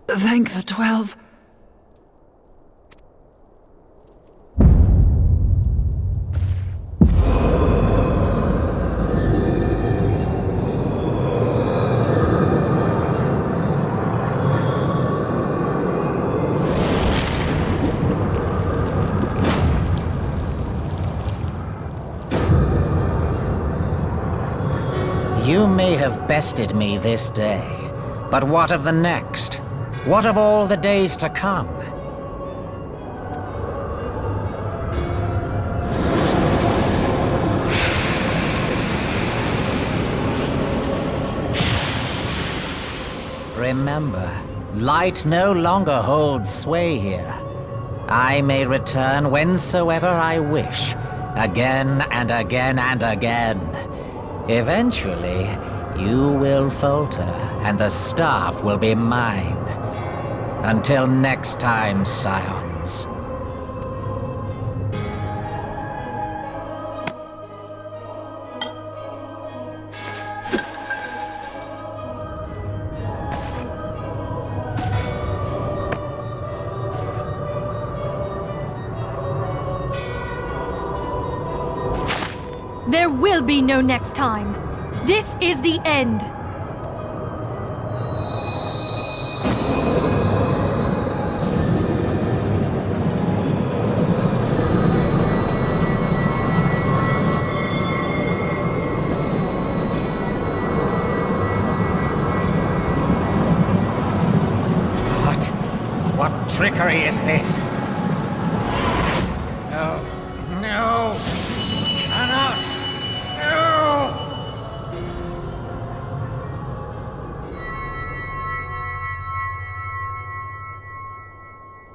Thank the 12. You may have bested me this day, but what of the next? What of all the days to come? Remember, light no longer holds sway here. I may return whensoever I wish, again and again and again. Eventually, you will falter, and the staff will be mine. Until next time, scions. There will be no next time. This is the end. What trickery is this? No. No! Cannot! No!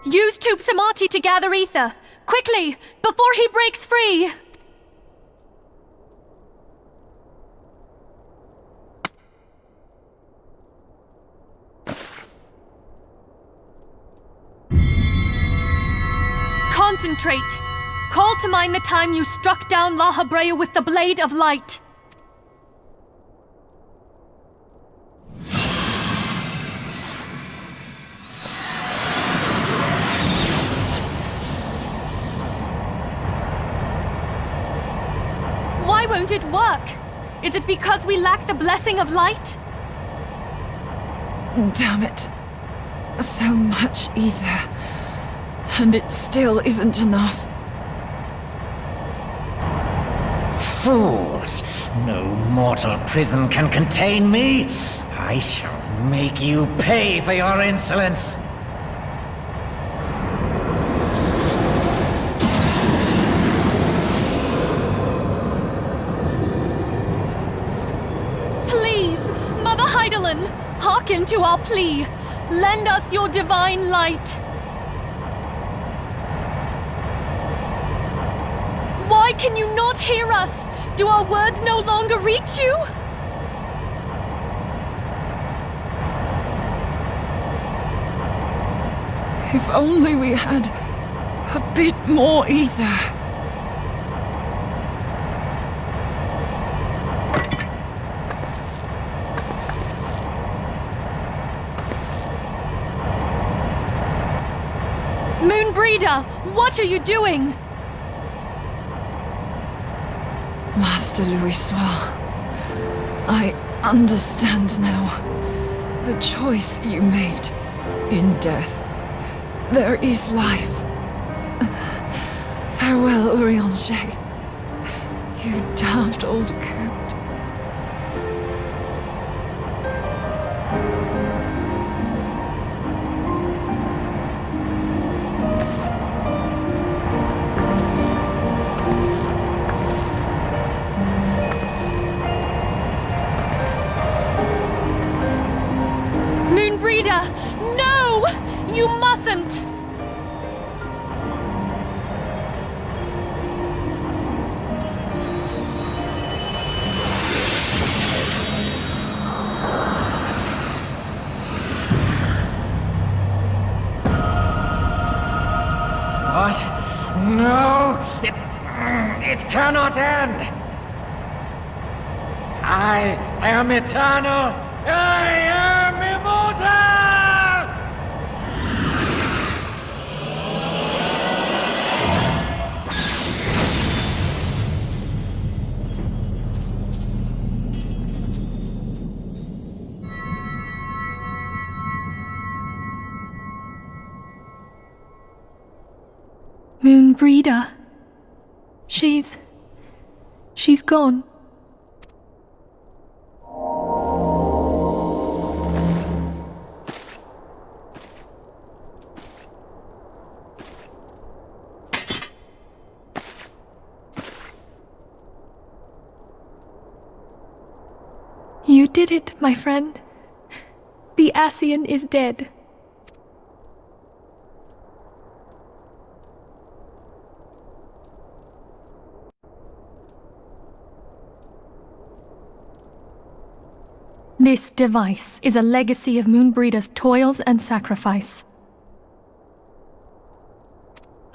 Use Tube Samati to gather ether. Quickly, before he breaks free! Concentrate! Call to mind the time you struck down La Habrea with the Blade of Light. Why won't it work? Is it because we lack the blessing of light? Damn it. So much ether. And it still isn't enough. Fools! No mortal prison can contain me! I shall make you pay for your insolence! Please, Mother Heidelin, hearken to our plea. Lend us your divine light. Why can you not hear us? Do our words no longer reach you? If only we had a bit more ether. Moonbreeder, what are you doing? Master Louis Soir, I understand now. The choice you made. In death, there is life. Farewell, Urianger. You damned old coot. No! You mustn't! What? No! It cannot end! I am eternal! I am immortal! Moonbreeder. She's gone. You did it, my friend. The Ascian is dead. This device is a legacy of Moonbreeder's toils and sacrifice.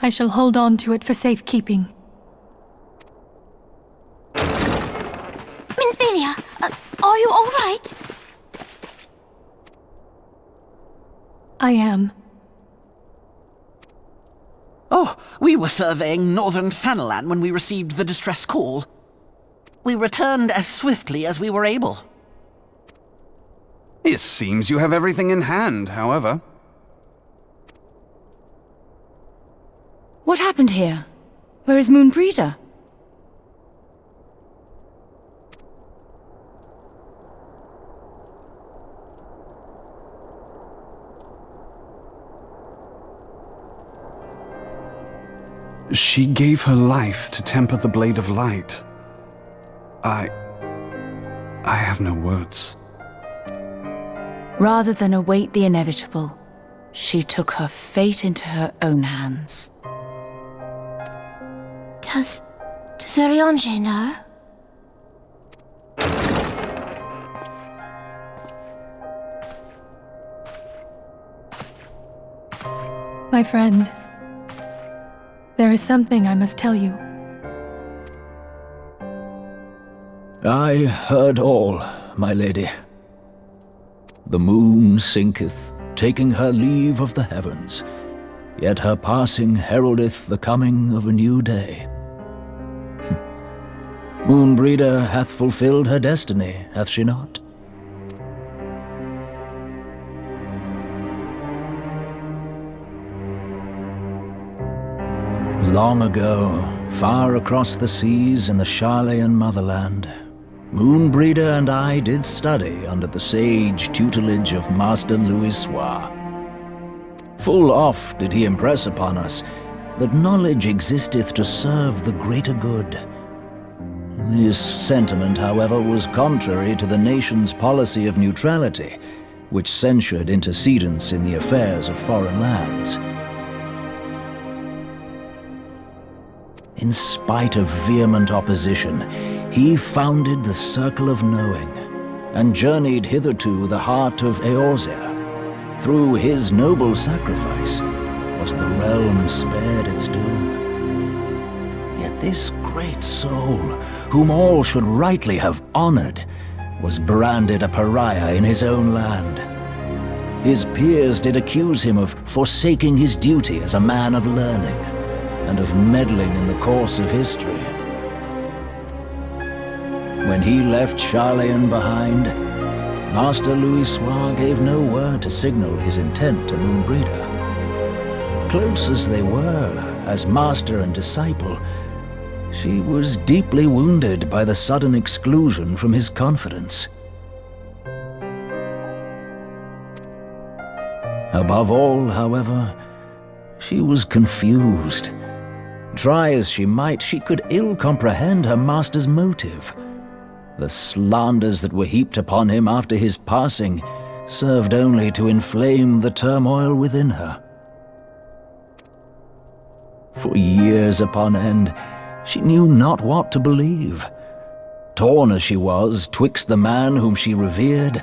I shall hold on to it for safekeeping. Minfilia, are you all right? I am. Oh, we were surveying northern Thanalan when we received the distress call. We returned as swiftly as we were able. It seems you have everything in hand, however. What happened here? Where is Moonbreeder? She gave her life to temper the Blade of Light. I have no words. Rather than await the inevitable, she took her fate into her own hands. Does Urianger know? My friend, there is something I must tell you. I heard all, my lady. The moon sinketh, taking her leave of the heavens, yet her passing heraldeth the coming of a new day. Moonbreeder hath fulfilled her destiny, hath she not? Long ago, far across the seas in the Sharlayan motherland, Moonbreeder and I did study under the sage tutelage of Master Louisoix. Full oft did he impress upon us that knowledge existeth to serve the greater good. This sentiment, however, was contrary to the nation's policy of neutrality, which censured intercedence in the affairs of foreign lands. In spite of vehement opposition, he founded the Circle of Knowing, and journeyed hitherto the heart of Eorzea. Through his noble sacrifice was the realm spared its doom. Yet this great soul, whom all should rightly have honored, was branded a pariah in his own land. His peers did accuse him of forsaking his duty as a man of learning, and of meddling in the course of history. When he left Sharlayan behind, Master Louisoix gave no word to signal his intent to Moonbreeder. Close as they were, as master and disciple, she was deeply wounded by the sudden exclusion from his confidence. Above all, however, she was confused. Try as she might, she could ill comprehend her master's motive. The slanders that were heaped upon him after his passing served only to inflame the turmoil within her. For years upon end, she knew not what to believe. Torn as she was twixt the man whom she revered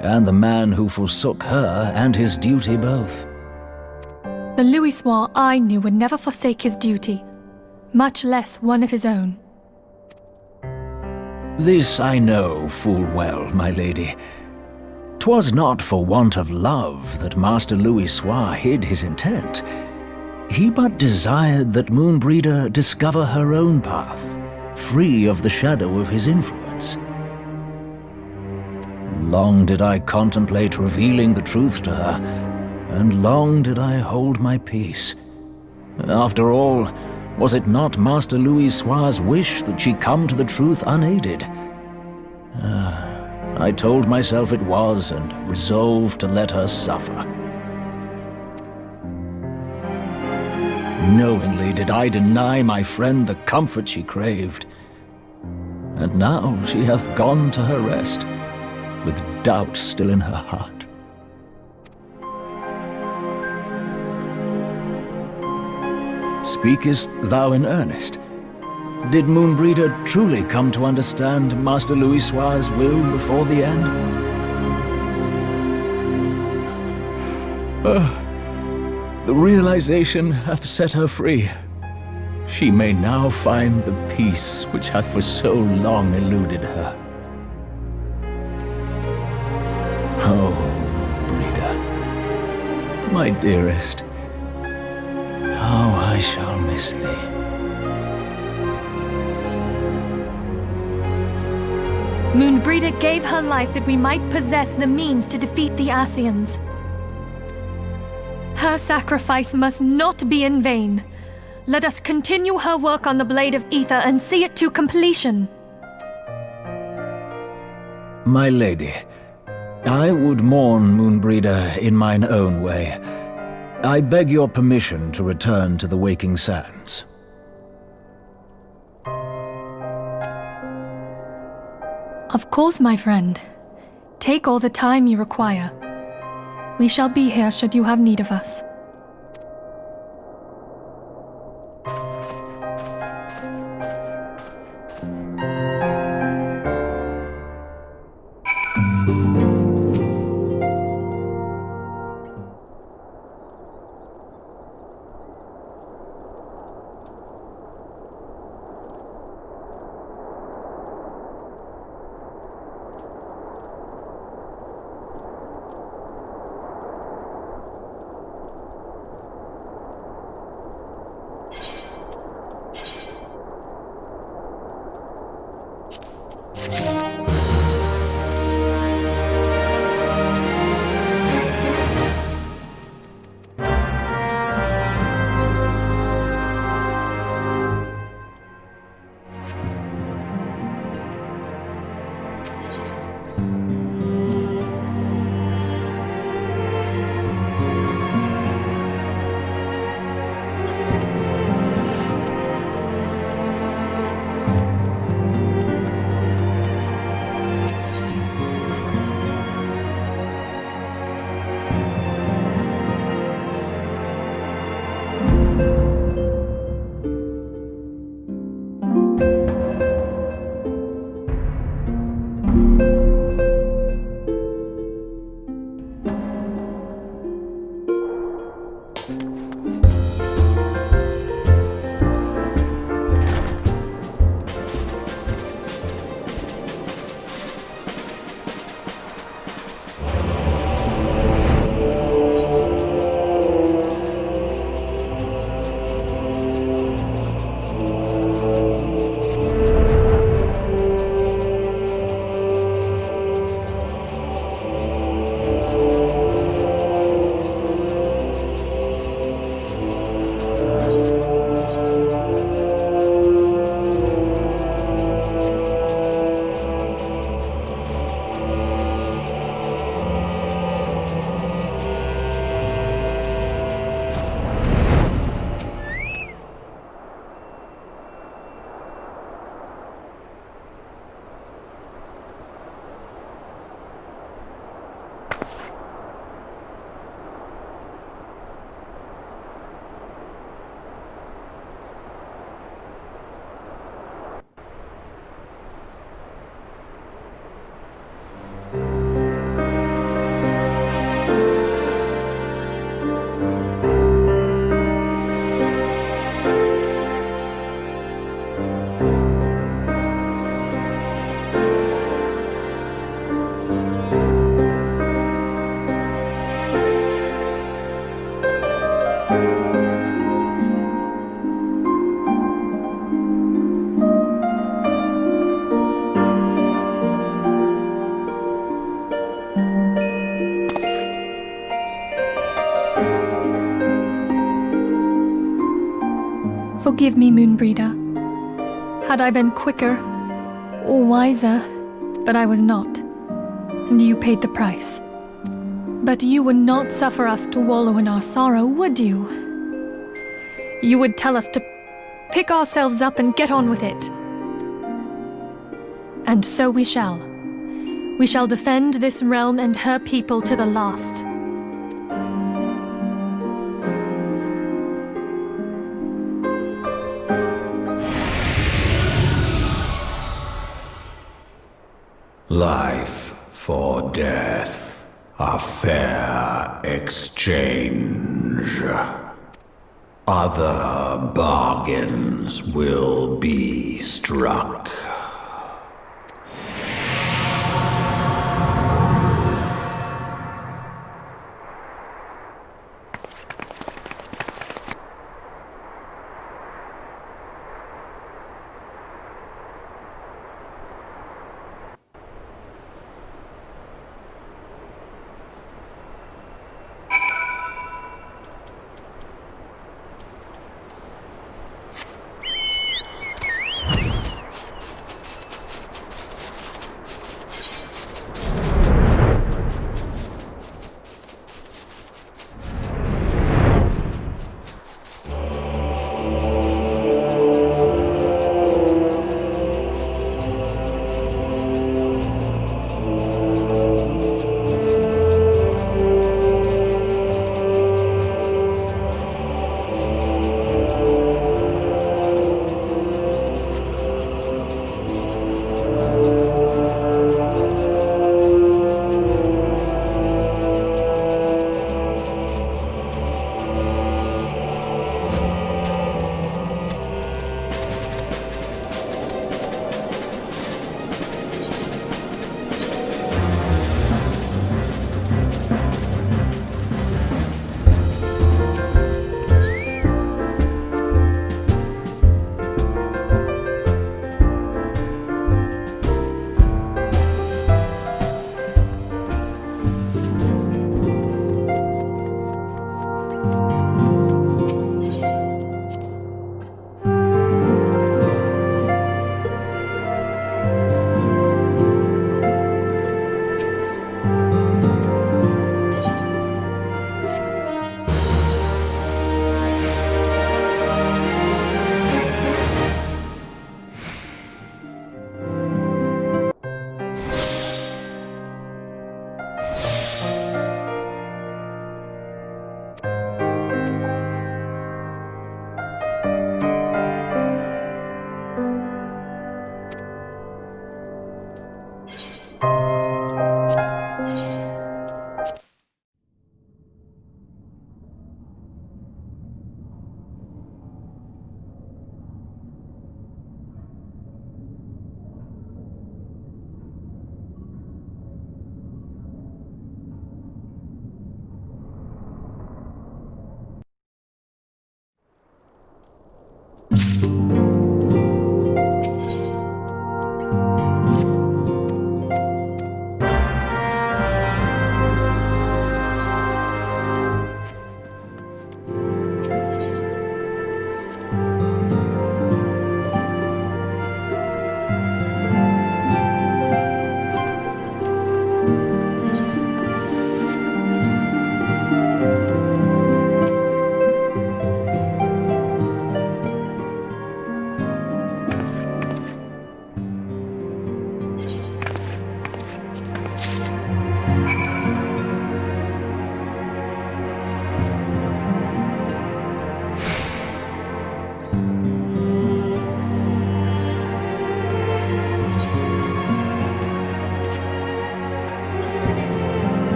and the man who forsook her and his duty both. The Louisoix I knew would never forsake his duty, much less one of his own. This I know full well, my lady. 'Twas not for want of love that Master Louisoix hid his intent. He but desired that Moonbreeder discover her own path, free of the shadow of his influence. Long did I contemplate revealing the truth to her, and long did I hold my peace. After all, was it not Master Louis Soir's wish that she come to the truth unaided? I told myself it was, and resolved to let her suffer. Knowingly did I deny my friend the comfort she craved. And now she hath gone to her rest, with doubt still in her heart. Speakest thou in earnest? Did Moonbreeder truly come to understand Master Louis Soir's will before the end? The realization hath set her free. She may now find the peace which hath for so long eluded her. Oh, Moonbreeder, my dearest, how I shall miss thee. Moonbreeder gave her life that we might possess the means to defeat the Ascians. Her sacrifice must not be in vain. Let us continue her work on the Blade of Ether and see it to completion. My lady, I would mourn Moonbreeder in mine own way. I beg your permission to return to the Waking Sands. Of course, my friend. Take all the time you require. We shall be here should you have need of us. Forgive me, Moonbreeder. Had I been quicker or wiser, but I was not, and you paid the price. But you would not suffer us to wallow in our sorrow, would you? You would tell us to pick ourselves up and get on with it. And so we shall. We shall defend this realm and her people to the last. Life for death, a fair exchange. Other bargains will be struck.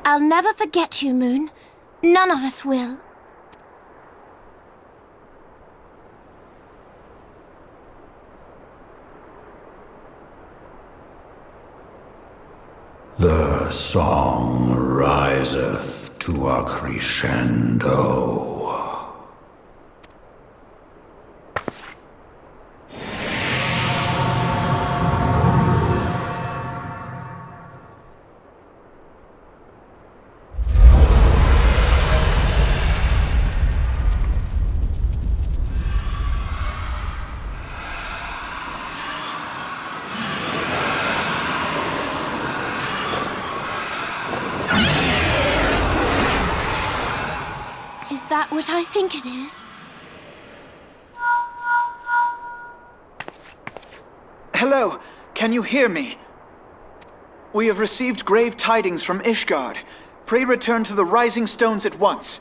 I'll never forget you, Moon. None of us will. The song riseth to a crescendo. Is that what I think it is? Hello, can you hear me? We have received grave tidings from Ishgard. Pray return to the Rising Stones at once.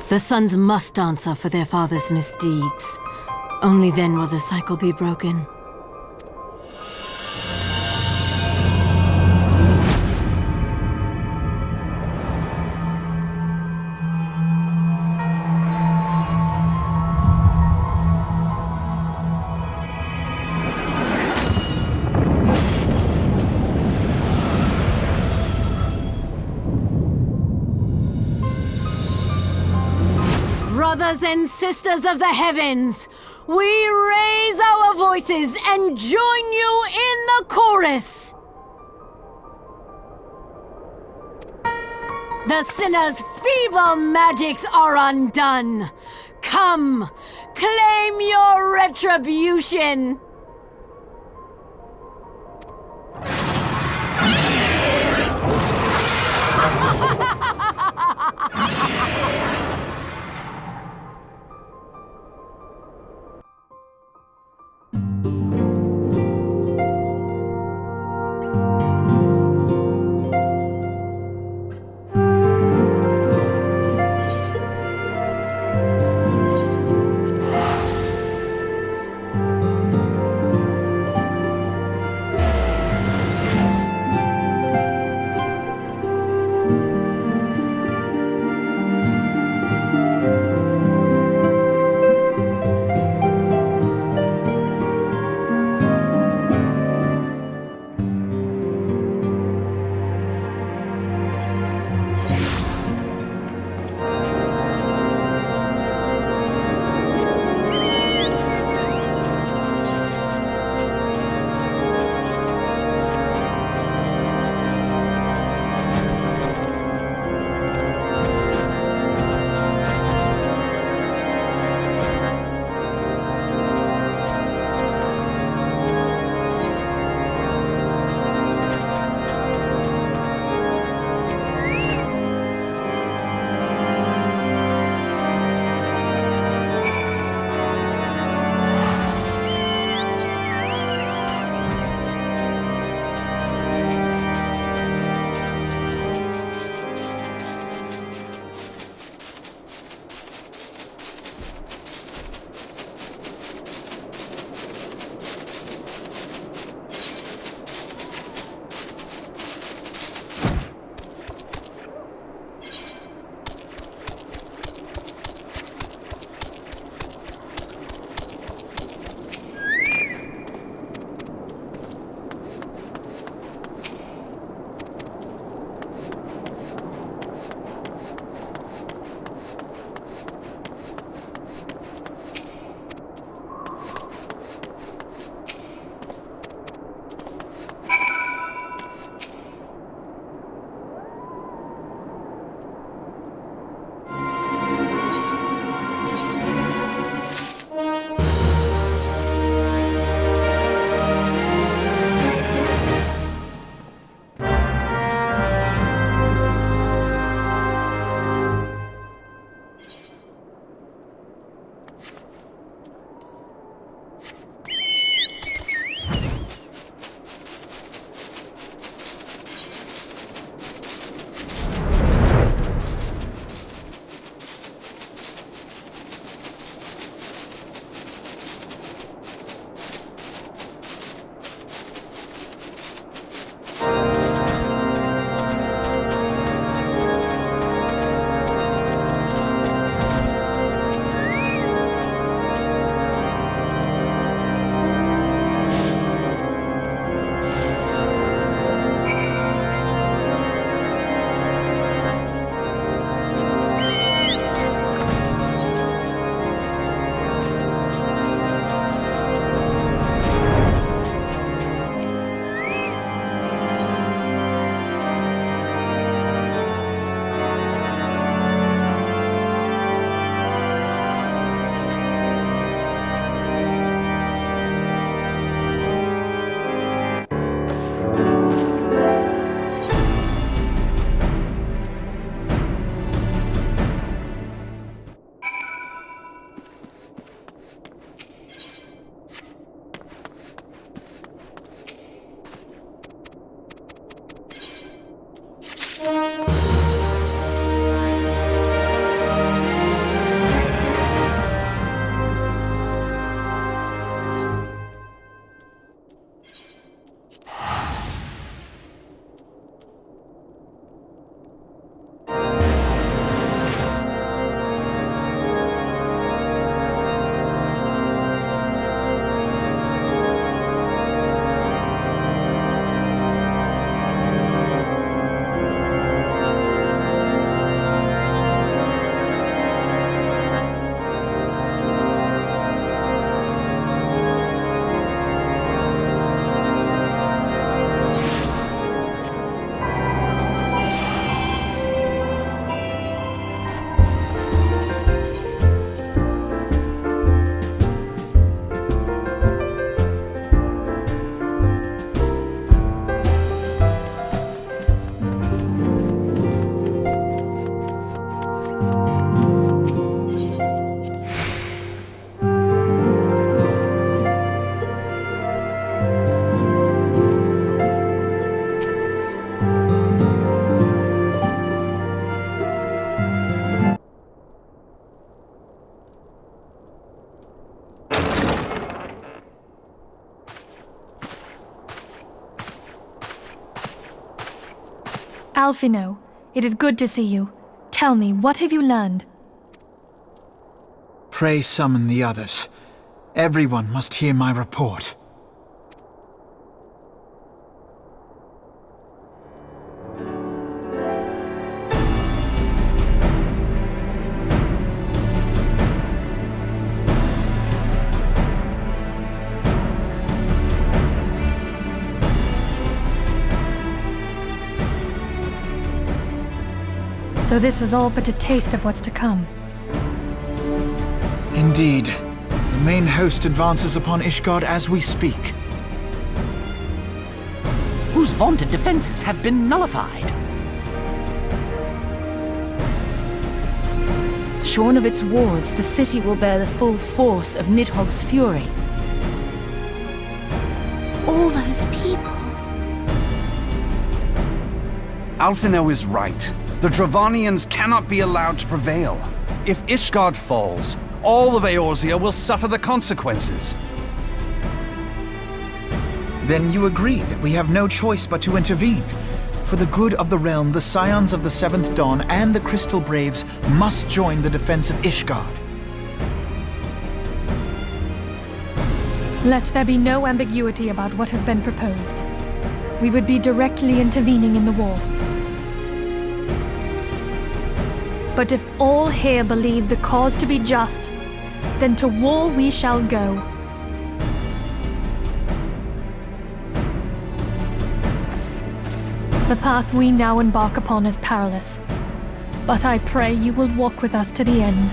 The sons must answer for their father's misdeeds. Only then will the cycle be broken. Brothers and sisters of the heavens, we raise our voices and join you in the chorus. The sinner's feeble magics are undone. Come, claim your retribution. Alphino, it is good to see you. Tell me, what have you learned? Pray summon the others. Everyone must hear my report. So this was all but a taste of what's to come. Indeed. The main host advances upon Ishgard as we speak. Whose vaunted defenses have been nullified. Shorn of its wards, the city will bear the full force of Nidhogg's fury. All those people. Alphino is right. The Dravanians cannot be allowed to prevail. If Ishgard falls, all of Eorzea will suffer the consequences. Then you agree that we have no choice but to intervene. For the good of the realm, the Scions of the Seventh Dawn and the Crystal Braves must join the defense of Ishgard. Let there be no ambiguity about what has been proposed. We would be directly intervening in the war. But if all here believe the cause to be just, then to war we shall go. The path we now embark upon is perilous, but I pray you will walk with us to the end.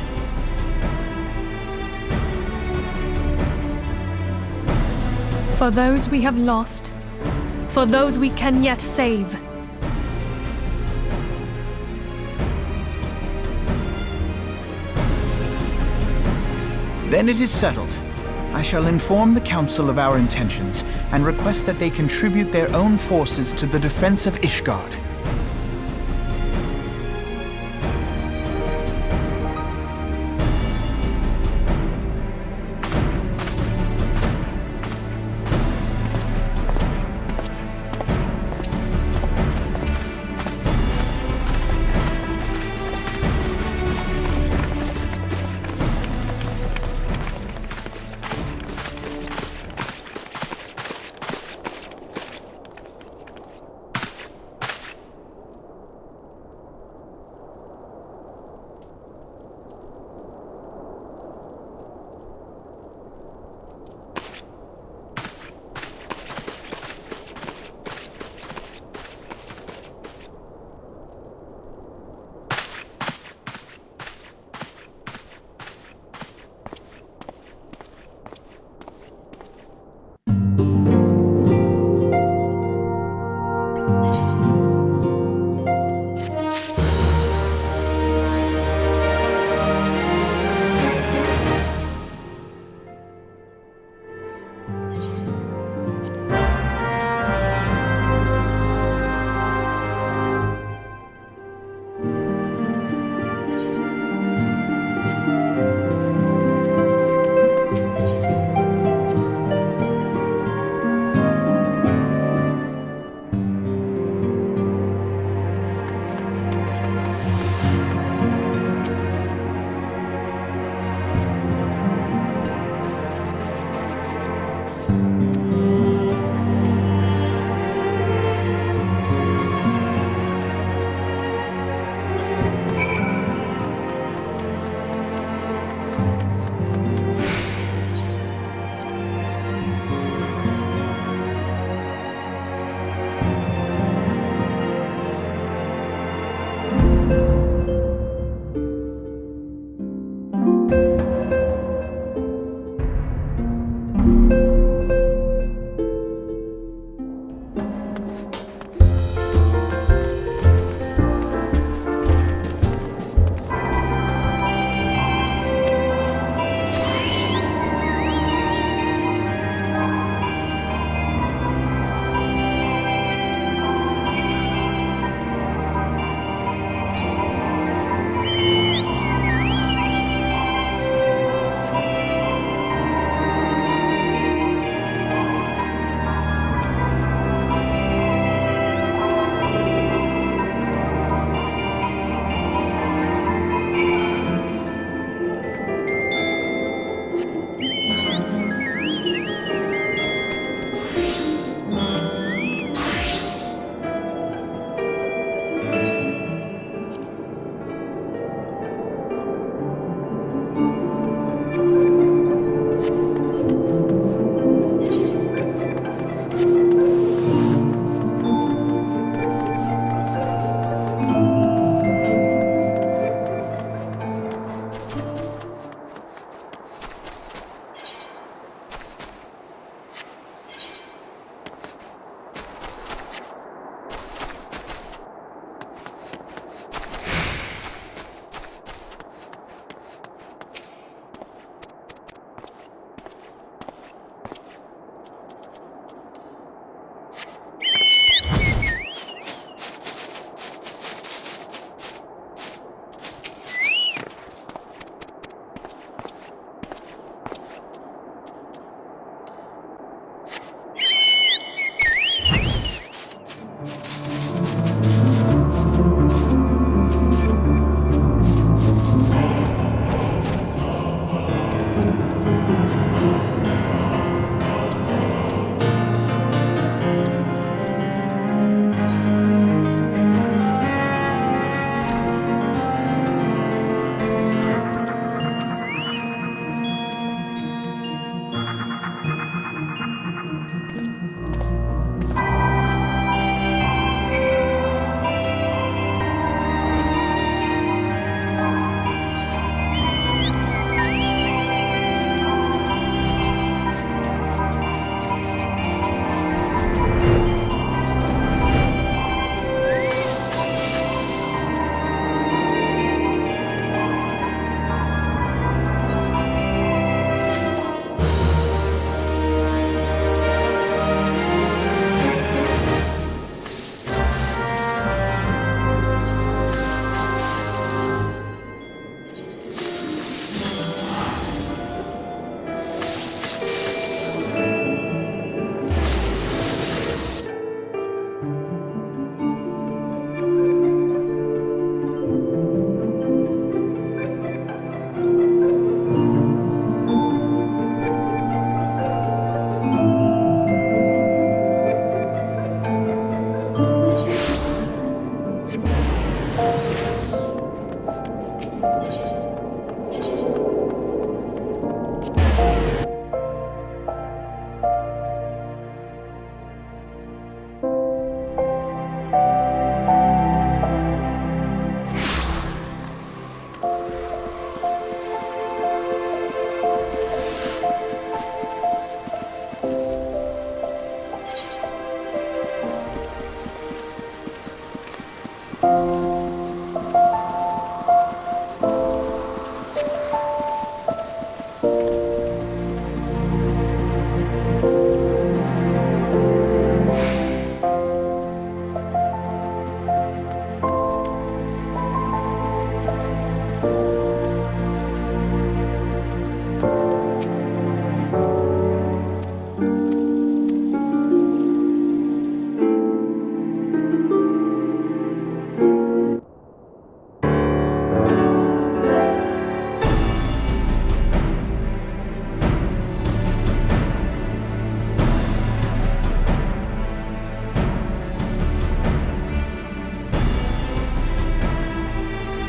For those we have lost, for those we can yet save. Then it is settled. I shall inform the Council of our intentions and request that they contribute their own forces to the defense of Ishgard.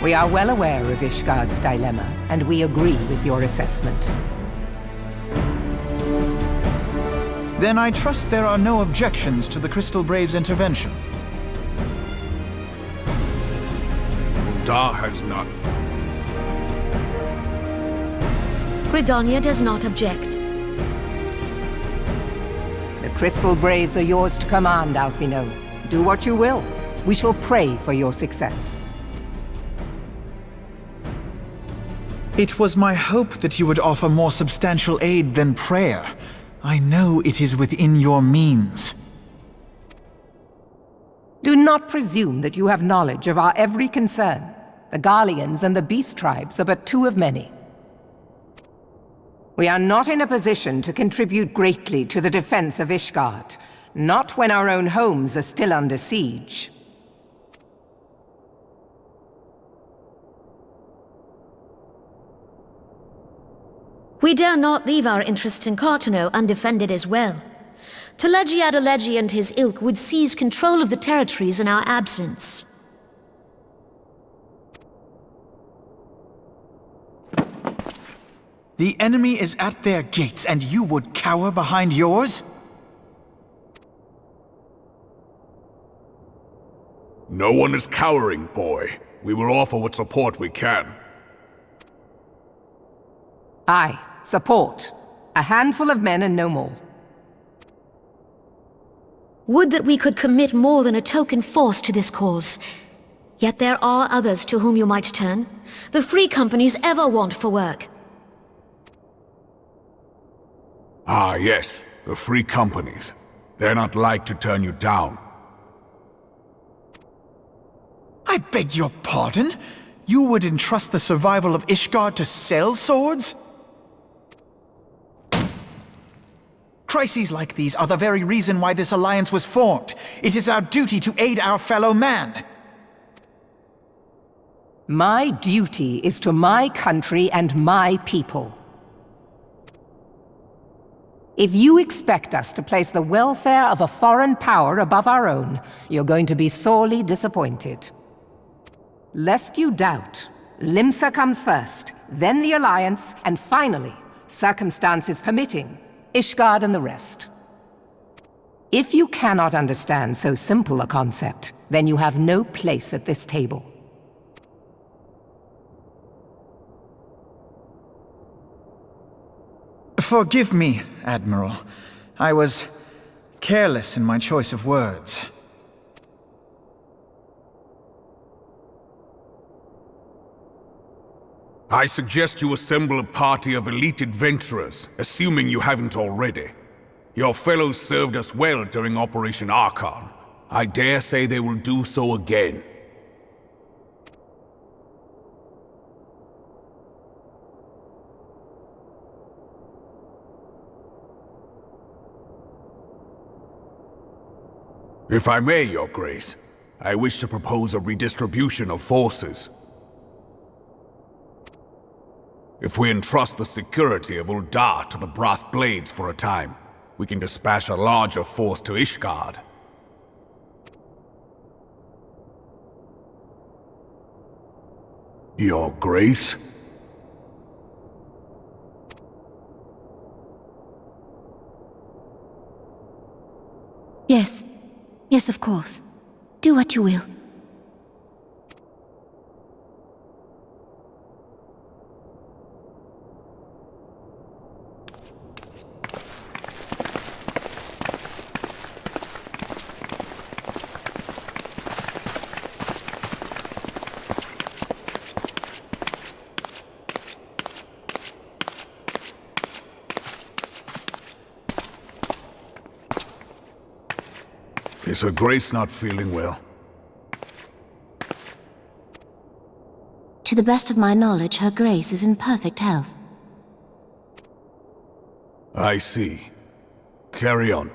We are well aware of Ishgard's dilemma, and we agree with your assessment. Then I trust there are no objections to the Crystal Brave's intervention. Dar has none. Gridania does not object. The Crystal Braves are yours to command, Alphino. Do what you will. We shall pray for your success. It was my hope that you would offer more substantial aid than prayer. I know it is within your means. Do not presume that you have knowledge of our every concern. The Garleans and the Beast Tribes are but two of many. We are not in a position to contribute greatly to the defense of Ishgard, not when our own homes are still under siege. We dare not leave our interests in Cartano undefended as well. Telegi Adalegi and his ilk would seize control of the territories in our absence. The enemy is at their gates, and you would cower behind yours? No one is cowering, boy. We will offer what support we can. Aye, support. A handful of men and no more. Would that we could commit more than a token force to this cause. Yet there are others to whom you might turn. The free companies ever want for work. Ah, yes. The free companies. They're not like to turn you down. I beg your pardon? You would entrust the survival of Ishgard to sell swords? Crises like these are the very reason why this alliance was formed. It is our duty to aid our fellow man. My duty is to my country and my people. If you expect us to place the welfare of a foreign power above our own, you're going to be sorely disappointed. Lest you doubt, Limsa comes first, then the Alliance, and finally, circumstances permitting, Ishgard and the rest. If you cannot understand so simple a concept, then you have no place at this table. Forgive me, Admiral. I was careless in my choice of words. I suggest you assemble a party of elite adventurers, assuming you haven't already. Your fellows served us well during Operation Archon. I dare say they will do so again. If I may, Your Grace, I wish to propose a redistribution of forces. If we entrust the security of Uldar to the Brass Blades for a time, we can dispatch a larger force to Ishgard. Your Grace? Yes. Yes, of course. Do what you will. Is Her Grace not feeling well? To the best of my knowledge, Her Grace is in perfect health. I see. Carry on.